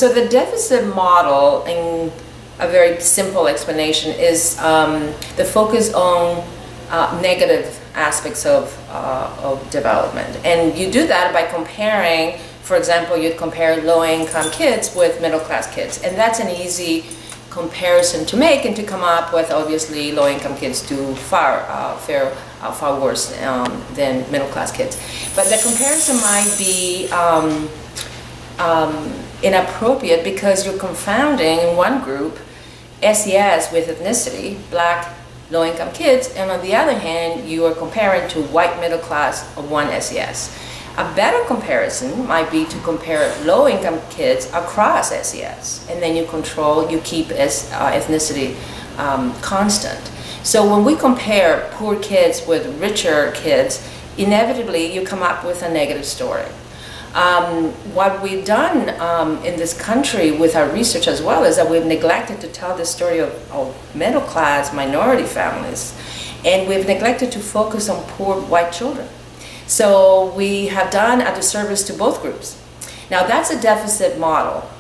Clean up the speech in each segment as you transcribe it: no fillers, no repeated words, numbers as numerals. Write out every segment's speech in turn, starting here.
So the deficit model, in a very simple explanation, is the focus on negative aspects of development. And you do that by comparing, for example, you'd compare low-income kids with middle-class kids. And that's an easy comparison to make and to come up with. Obviously, low-income kids do fare far worse than middle-class kids. But the comparison might be inappropriate because you're confounding in one group SES with ethnicity, black low-income kids, and on the other hand you are comparing to white middle class of one SES. A better comparison might be to compare low-income kids across SES, and then you keep ethnicity constant. So when we compare poor kids with richer kids, inevitably you come up with a negative story. What we've done in this country with our research as well is that we've neglected to tell the story of middle-class minority families, and we've neglected to focus on poor white children. So we have done a disservice to both groups. Now that's a deficit model.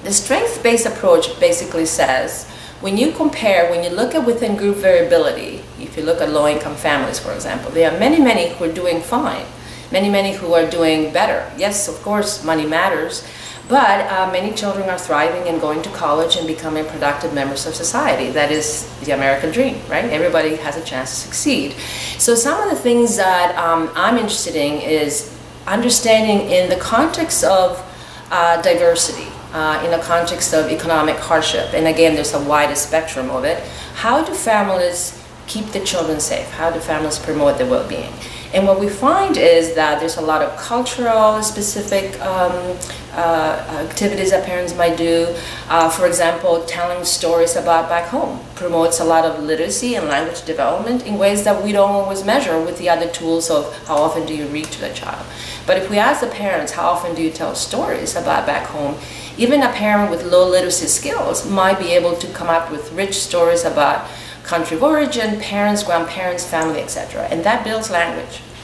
The strength-based approach basically says when you look at within group variability, if you look at low-income families, for example, there are many who are doing fine. Many who are doing better. Yes, of course, money matters, but many children are thriving and going to college and becoming productive members of society. That is the American dream, right? Everybody has a chance to succeed. So some of the things that I'm interested in is understanding in the context of diversity, in the context of economic hardship, and again, there's a wide spectrum of it. How do families keep the children safe? How do families promote their well-being? And what we find is that there's a lot of cultural specific activities that parents might do. For example, telling stories about back home promotes a lot of literacy and language development in ways that we don't always measure with the other tools of how often do you read to the child. But if we ask the parents, how often do you tell stories about back home, even a parent with low literacy skills might be able to come up with rich stories about country of origin, parents, grandparents, family, etc. And that builds language.